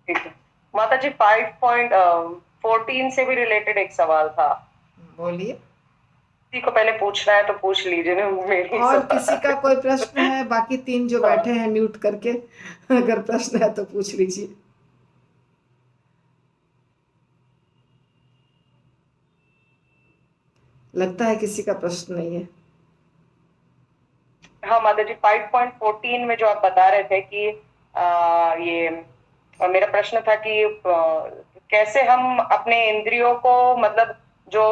ठीक है माता जी। 5.14 से भी रिलेटेड एक सवाल था। बोलिए। किसी को पहले पूछना है तो पूछ लीजिए ना, मेरी और किसी सवाल। का कोई प्रश्न है? बाकी तीन जो हाँ। बैठे हैं म्यूट करके, अगर प्रश्न है तो पूछ लीजिए। लगता है किसी का प्रश्न नहीं है। हाँ माता जी, 5.14 में जो आप बता रहे थे कि ये मेरा प्रश्न था कि कैसे हम अपने इंद्रियों को, मतलब जो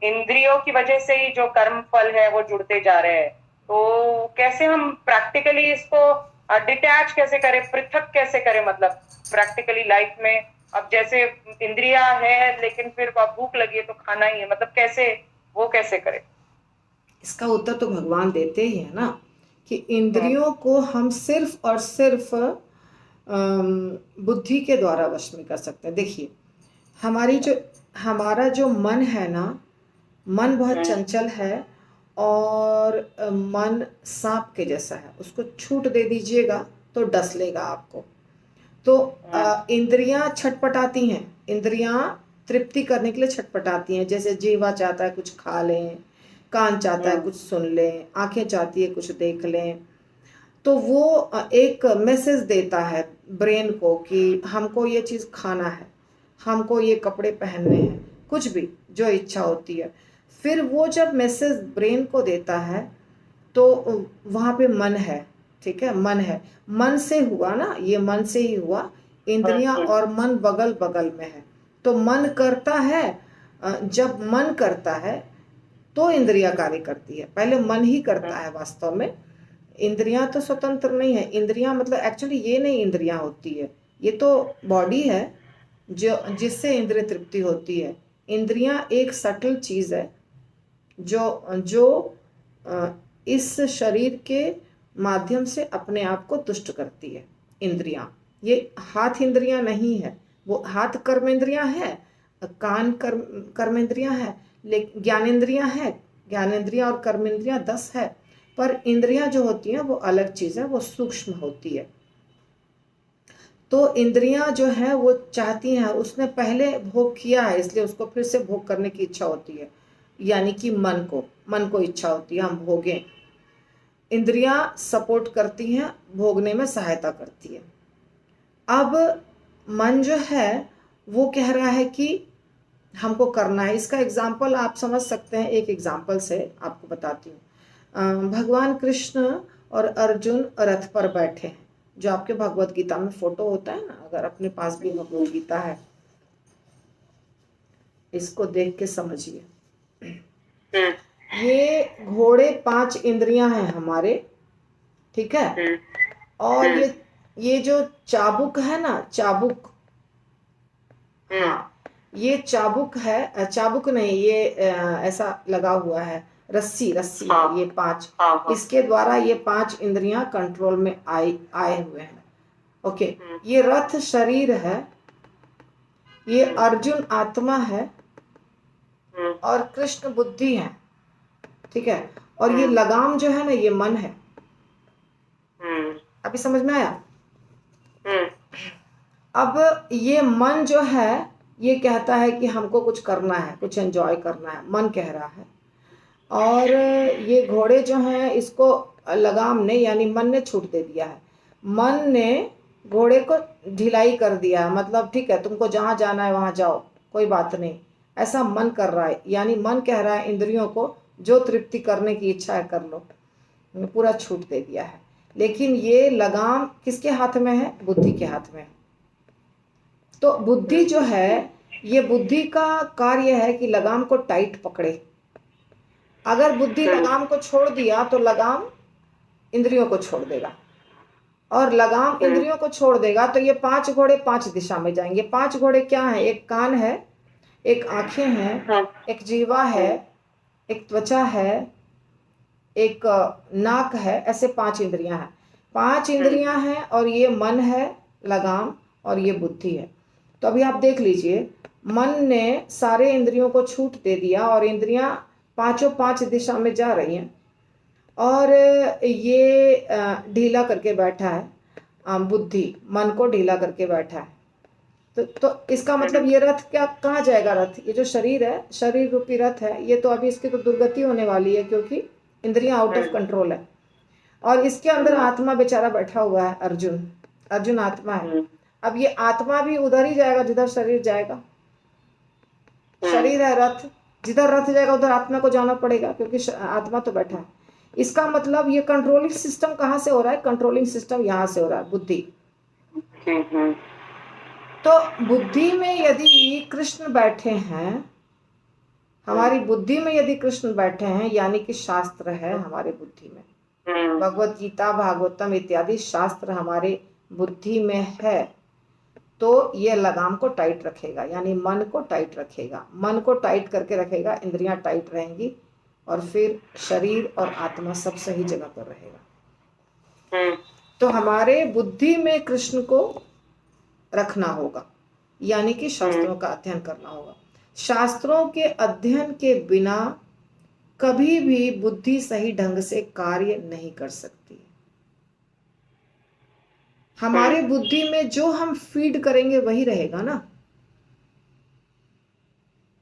इंद्रियों की वजह से ही जो कर्म फल है वो जुड़ते जा रहे हैं, तो कैसे हम प्रैक्टिकली इसको डिटैच कैसे करें, पृथक कैसे करें, मतलब प्रैक्टिकली लाइफ में। अब जैसे इंद्रिया है लेकिन फिर भूख लगी है तो खाना ही है, मतलब कैसे, वो कैसे करें। इसका उत्तर तो भगवान देते ही है ना, कि हम्म। इंद्रियों को हम सिर्फ और सिर्फ बुद्धि के द्वारा वश में कर सकते हैं। देखिए, हमारी जो हमारा जो मन है ना, मन बहुत हम्म। चंचल है। और मन सांप के जैसा है, उसको छूट दे दीजिएगा तो डस लेगा आपको। तो हम्म। इंद्रियां छटपटाती हैं। इंद्रियां तृप्ति करने के लिए छटपटाती हैं। जैसे जीवा चाहता है कुछ खा लें, कान चाहता है हम्म। कुछ सुन लें, आंखें चाहती है कुछ देख लें। तो वो एक मैसेज देता है ब्रेन को कि हमको ये चीज़ खाना है, हमको ये कपड़े पहनने हैं, कुछ भी जो इच्छा होती है। फिर वो जब मैसेज ब्रेन को देता है तो वहाँ पे मन है। ठीक है, मन है। मन से हुआ ना, ये मन से ही हुआ। इंद्रियां हम्म। और मन बगल बगल में है। तो मन करता है। जब मन करता है तो इंद्रियां कार्य करती है। पहले मन ही करता है वास्तव में। इंद्रियां तो स्वतंत्र नहीं है। इंद्रियां मतलब एक्चुअली ये नहीं इंद्रियां होती है, ये तो बॉडी है जो जिससे इंद्रिय तृप्ति होती है। इंद्रियां एक सटल चीज है जो जो इस शरीर के माध्यम से अपने आप को तुष्ट करती है। इंद्रियां, ये हाथ इंद्रियां नहीं है। वो हाथ कर्मेंद्रियां है, कान कर्मेंद्रियां है, लेकिन ज्ञानेंद्रियां है। ज्ञानेंद्रियां और कर्मेंद्रियां 10 है। पर इंद्रियां जो होती हैं वो अलग चीज है, वो सूक्ष्म होती है। तो इंद्रियां जो है वो चाहती हैं, उसने पहले भोग किया है इसलिए उसको फिर से भोग करने की इच्छा होती है। यानी कि मन को इच्छा होती है हम भोगें। इंद्रियां सपोर्ट करती हैं, भोगने में सहायता करती है। अब मन जो है वो कह रहा है कि हमको करना है। इसका एग्जाम्पल आप समझ सकते हैं, एक एग्जाम्पल से आपको बताती हूँ। भगवान कृष्ण और अर्जुन रथ पर बैठे हैं, जो आपके भगवत गीता में फोटो होता है ना, अगर अपने पास भी भगवत गीता है, इसको देख के समझिए। हम्म। ये घोड़े 5 इंद्रियां हैं हमारे। ठीक है। हम्म। और हम्म। ये जो चाबुक है ना, चाबुक, हम्म। हाँ, ये चाबुक है। चाबुक नहीं, ये ऐसा लगा हुआ है, रस्सी रस्सी है हाँ। ये 5। हाँ। हाँ। इसके द्वारा ये 5 इंद्रियां कंट्रोल में आए आए हुए हैं। ओके। हम्म। ये रथ शरीर है, ये हम्म। अर्जुन आत्मा है, हम्म। और कृष्ण बुद्धि है। ठीक है। और ये हम्म। लगाम जो है ना, ये मन है। हम्म। अभी समझ में आया? हम्म। अब ये मन जो है ये कहता है कि हमको कुछ करना है, कुछ एंजॉय करना है, मन कह रहा है। और ये घोड़े जो हैं इसको लगाम ने यानी मन ने छूट दे दिया है। मन ने घोड़े को ढिलाई कर दिया, मतलब ठीक है तुमको जहाँ जाना है वहाँ जाओ, कोई बात नहीं, ऐसा मन कर रहा है। यानी मन कह रहा है इंद्रियों को जो तृप्ति करने की इच्छा है कर लो, पूरा छूट दे दिया है। लेकिन ये लगाम किसके हाथ में है? बुद्धि के हाथ में है। तो बुद्धि जो है, ये बुद्धि का कार्य है कि लगाम को टाइट पकड़े। अगर बुद्धि लगाम को छोड़ दिया तो लगाम इंद्रियों को छोड़ देगा, और लगाम इंद्रियों को छोड़ देगा तो ये 5 घोड़े 5 दिशा में जाएंगे। 5 घोड़े क्या है? एक कान है, एक आंखें हैं, एक जीवा है, एक त्वचा है, एक नाक है। ऐसे 5 इंद्रियां हैं। 5 इंद्रियां हैं और ये मन है, लगाम, और ये बुद्धि है। तो अभी आप देख लीजिए, मन ने सारे इंद्रियों को छूट दे दिया और इंद्रियां पांचों 5 दिशा में जा रही हैं। और ये ढीला करके बैठा है, बुद्धि मन को ढीला करके बैठा है। तो इसका मतलब ये रथ क्या कहाँ जाएगा? रथ, ये जो शरीर है, शरीर रूपी रथ है, ये तो अभी इसकी तो दुर्गति होने वाली है, क्योंकि इंद्रियां आउट ऑफ कंट्रोल है। और इसके अंदर आत्मा बेचारा बैठा हुआ है, अर्जुन। अर्जुन आत्मा है। अब ये आत्मा भी उधर ही जाएगा जिधर शरीर जाएगा। शरीर है रथ, जिधर रथ जाएगा उधर आत्मा को जाना पड़ेगा, क्योंकि आत्मा तो बैठा है। इसका मतलब ये कंट्रोलिंग सिस्टम कहाँ से हो रहा है? कंट्रोलिंग सिस्टम यहाँ से हो रहा है, बुद्धि। तो बुद्धि में यदि कृष्ण बैठे हैं, हमारी बुद्धि में यदि कृष्ण बैठे हैं, यानी कि शास्त्र है हमारे बुद्धि में, भगवत गीता, भागवतम इत्यादि शास्त्र हमारे बुद्धि में है, तो ये लगाम को टाइट रखेगा, यानी मन को टाइट रखेगा। मन को टाइट करके रखेगा, इंद्रियां टाइट रहेंगी, और फिर शरीर और आत्मा सब सही जगह पर रहेगा। तो हमारे बुद्धि में कृष्ण को रखना होगा, यानी कि शास्त्रों का अध्ययन करना होगा। शास्त्रों के अध्ययन के बिना कभी भी बुद्धि सही ढंग से कार्य नहीं कर सकती। हमारे बुद्धि में जो हम फीड करेंगे वही रहेगा ना।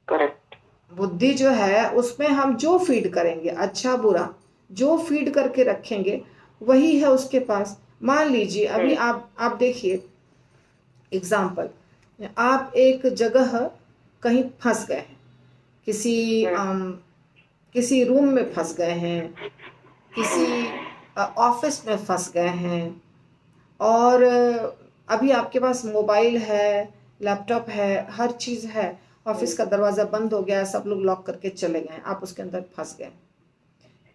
करेक्ट। बुद्धि जो है उसमें हम जो फीड करेंगे, अच्छा बुरा जो फीड करके रखेंगे वही है उसके पास। मान लीजिए अभी आप देखिए एग्जाम्पल, आप एक जगह कहीं फंस गए हैं, किसी रूम में फंस गए हैं, किसी ऑफिस में फंस गए हैं, और अभी आपके पास मोबाइल है, लैपटॉप है, हर चीज़ है, ऑफिस का दरवाज़ा बंद हो गया है, सब लोग लॉक करके चले गए, आप उसके अंदर फंस गए।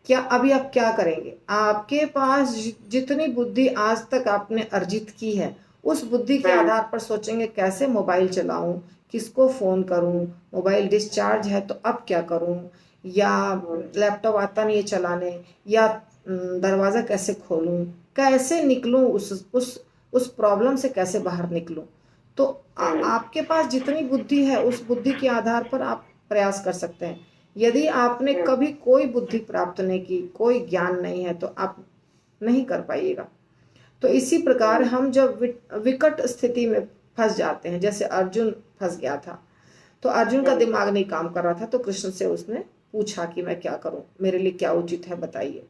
क्या अभी आप क्या करेंगे? आपके पास जितनी बुद्धि आज तक आपने अर्जित की है, उस बुद्धि के आधार पर सोचेंगे कैसे मोबाइल चलाऊं, किसको फ़ोन करूं, मोबाइल डिस्चार्ज है तो अब क्या करूं, या लैपटॉप आता नहीं है चलाने, या दरवाज़ा कैसे खोलूं, कैसे निकलूं उस प्रॉब्लम से, कैसे बाहर निकलूं। तो आपके पास जितनी बुद्धि है उस बुद्धि के आधार पर आप प्रयास कर सकते हैं। यदि आपने कभी कोई बुद्धि प्राप्त नहीं की, कोई ज्ञान नहीं है, तो आप नहीं कर पाइएगा। तो इसी प्रकार हम जब विकट स्थिति में फंस जाते हैं, जैसे अर्जुन फंस गया था, तो अर्जुन का दिमाग नहीं काम कर रहा था, तो कृष्ण से उसने पूछा कि मैं क्या करूं, मेरे लिए क्या उचित है, बताइए।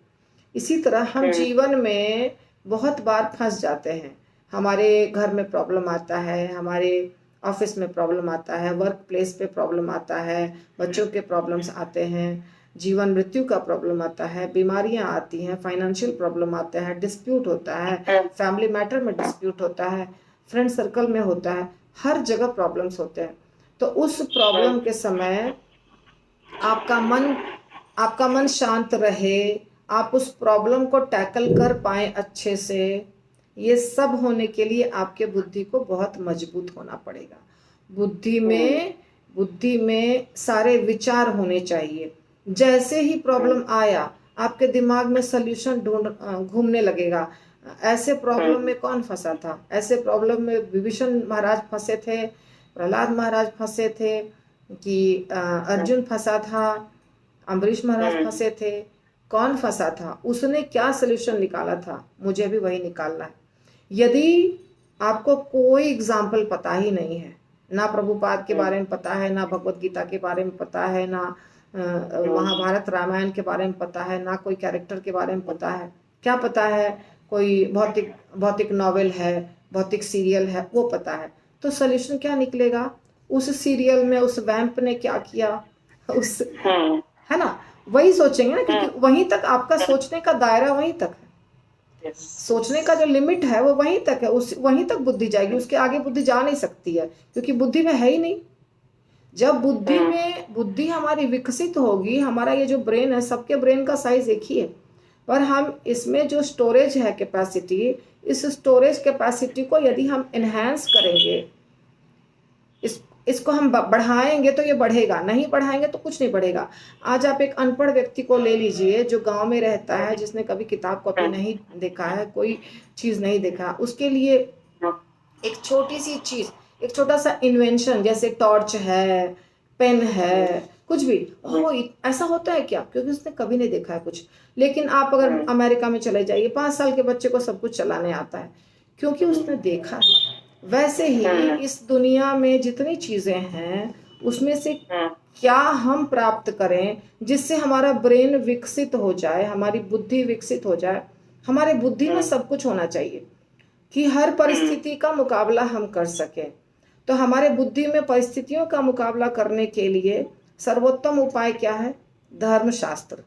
इसी तरह हम जीवन में बहुत बार फंस जाते हैं। हमारे घर में प्रॉब्लम आता है, हमारे ऑफिस में प्रॉब्लम आता है, वर्क प्लेस पे प्रॉब्लम आता है, बच्चों के प्रॉब्लम्स आते हैं, जीवन मृत्यु का प्रॉब्लम आता है, बीमारियां आती हैं, फाइनेंशियल प्रॉब्लम आते हैं, डिस्प्यूट होता है, फैमिली मैटर में डिस्प्यूट होता है, फ्रेंड सर्कल में होता है, हर जगह प्रॉब्लम्स होते हैं। तो उस प्रॉब्लम के समय आपका मन शांत रहे, आप उस प्रॉब्लम को टैकल कर पाए अच्छे से, ये सब होने के लिए आपके बुद्धि को बहुत मजबूत होना पड़ेगा। बुद्धि में सारे विचार होने चाहिए। जैसे ही प्रॉब्लम आया आपके दिमाग में सल्यूशन घूमने लगेगा। ऐसे प्रॉब्लम में कौन फंसा था? ऐसे प्रॉब्लम में विभीषण महाराज फंसे थे, प्रहलाद महाराज फंसे थे, कि अर्जुन फंसा था, अम्बरीश महाराज फंसे थे। कौन फंसा था? उसने क्या सलूशन निकाला था? मुझे भी वही निकालना है। यदि आपको कोई एग्जाम्पल पता ही नहीं है, ना प्रभुपाद के बारे में पता है, ना भगवत गीता के बारे में पता है, ना महाभारत रामायण के बारे में पता है, ना कोई कैरेक्टर के बारे में पता है, क्या पता है कोई भौतिक नॉवेल है, भौतिक सीरियल है, वो पता है, तो सलूशन क्या निकलेगा? उस सीरियल में उस वैम्प ने क्या किया, उस है ना, वही सोचेंगे ना, क्योंकि वहीं तक आपका सोचने का दायरा वहीं तक है। सोचने का जो लिमिट है वो वहीं तक है, वहीं तक बुद्धि जाएगी, उसके आगे बुद्धि जा नहीं सकती है, क्योंकि बुद्धि में है ही नहीं। जब बुद्धि हमारी विकसित होगी, हमारा ये जो ब्रेन है, सबके ब्रेन का साइज एक ही है, पर हम इसमें जो स्टोरेज है कैपेसिटी, इस स्टोरेज कैपेसिटी को यदि हम एनहांस करेंगे, इसको हम बढ़ाएंगे तो ये बढ़ेगा, नहीं बढ़ाएंगे तो कुछ नहीं बढ़ेगा। आज आप एक अनपढ़ व्यक्ति को ले लीजिए जो गांव में रहता है, जिसने कभी किताब कॉपी नहीं देखा है, कोई चीज नहीं देखा, उसके लिए एक छोटी सी चीज, एक छोटा सा इन्वेंशन, जैसे टॉर्च है, पेन है, कुछ भी, ओह ऐसा होता है क्या, क्योंकि उसने कभी नहीं देखा है कुछ। लेकिन आप अगर अमेरिका में चले जाइए, 5 साल के बच्चे को सब कुछ चलाने आता है, क्योंकि उसने देखा है। वैसे ही इस दुनिया में जितनी चीजें हैं उसमें से क्या हम प्राप्त करें जिससे हमारा ब्रेन विकसित हो जाए, हमारी बुद्धि विकसित हो जाए। हमारे बुद्धि में सब कुछ होना चाहिए कि हर परिस्थिति का मुकाबला हम कर सकें। तो हमारे बुद्धि में परिस्थितियों का मुकाबला करने के लिए सर्वोत्तम उपाय क्या है? धर्मशास्त्र।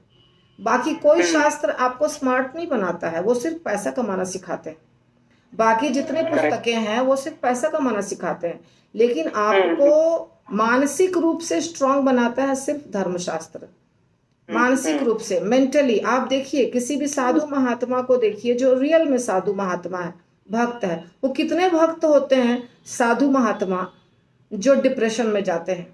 बाकी कोई शास्त्र आपको स्मार्ट नहीं बनाता है, वो सिर्फ पैसा कमाना सिखाते हैं। बाकी जितने पुस्तकें हैं वो सिर्फ पैसा कमाना सिखाते हैं, लेकिन आपको मानसिक रूप से स्ट्रांग बनाता है सिर्फ धर्मशास्त्र। मानसिक रूप से, मेंटली। आप देखिए किसी भी साधु महात्मा को देखिए, जो रियल में साधु महात्मा है, भक्त है, वो कितने भक्त होते हैं साधु महात्मा जो डिप्रेशन में जाते हैं।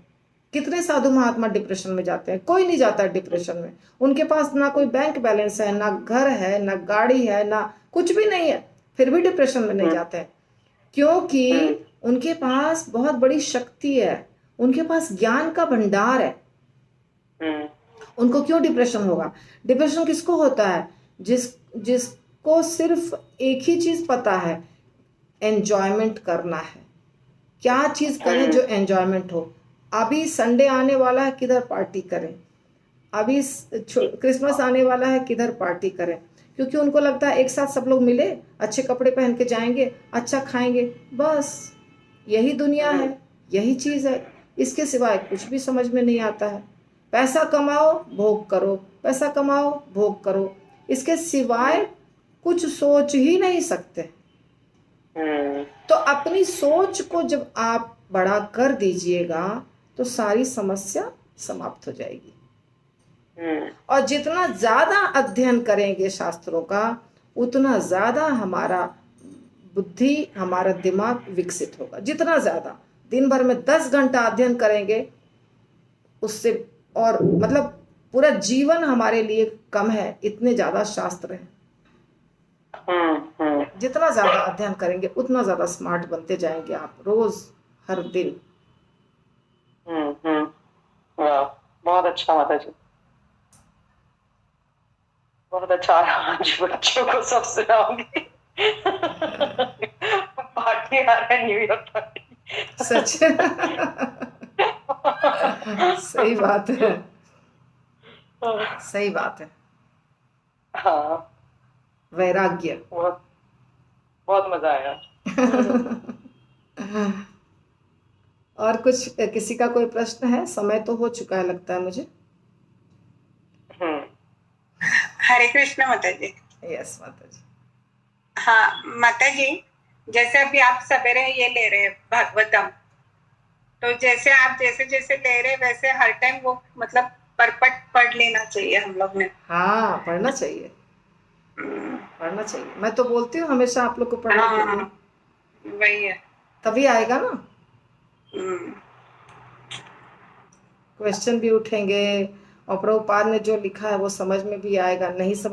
कितने साधु महात्मा डिप्रेशन में जाते हैं? कोई नहीं जाता डिप्रेशन में। उनके पास ना कोई बैंक बैलेंस है, ना घर है, ना गाड़ी है, ना कुछ भी नहीं है, फिर भी डिप्रेशन में नहीं जाते हैं, क्योंकि उनके पास बहुत बड़ी शक्ति है, उनके पास ज्ञान का भंडार है। उनको क्यों डिप्रेशन होगा? डिप्रेशन किसको होता है? जिसको सिर्फ एक ही चीज पता है, एंजॉयमेंट करना है। क्या चीज करें जो एंजॉयमेंट हो। अभी संडे आने वाला है, किधर पार्टी करें। अभी क्रिसमस आने वाला है, किधर पार्टी करें। क्योंकि उनको लगता है एक साथ सब लोग मिले, अच्छे कपड़े पहन के जाएंगे, अच्छा खाएंगे, बस यही दुनिया है, यही चीज है। इसके सिवाय कुछ भी समझ में नहीं आता है। पैसा कमाओ, भोग करो, पैसा कमाओ, भोग करो, इसके सिवाय कुछ सोच ही नहीं सकते। तो अपनी सोच को जब आप बड़ा कर दीजिएगा तो सारी समस्या समाप्त हो जाएगी। और जितना ज्यादा अध्ययन करेंगे शास्त्रों का, उतना ज्यादा हमारा बुद्धि, हमारा दिमाग विकसित होगा। जितना ज्यादा, दिन भर में 10 घंटा अध्ययन करेंगे उससे, और मतलब पूरा जीवन हमारे लिए कम है, इतने ज्यादा शास्त्र हैं। जितना ज्यादा अध्ययन करेंगे उतना ज्यादा स्मार्ट बनते जाएंगे आप, रोज, हर दिन। बहुत अच्छा माता जी, बहुत अच्छा। आज बच्चों को सब सुनाऊंगी। पार्टी आ रहा है, न्यू ईयर पार्टी। सच। सही बात है, सही बात है। हाँ, वैराग्य। बहुत बहुत मजा आया। और कुछ, किसी का कोई प्रश्न है? समय तो हो चुका है लगता है मुझे। हरे कृष्ण माता जी। यस माता जी। हाँ माता जी, जैसे अभी आप सवेरे ये ले रहे हैं भागवतम, तो जैसे आप जैसे जैसे ले रहे वैसे हर टाइम वो मतलब परपट पढ़ लेना चाहिए हम लोग ने। हाँ, पढ़ना चाहिए, पढ़ना चाहिए। मैं तो बोलती हूँ हमेशा आप लोग को पढ़ने के लिए। वही है, तभी आएगा ना, क्वेश्चन भी उठेंगे, और प्रभुपाद ने जो लिखा है वो समझ में भी आएगा। नहीं समझ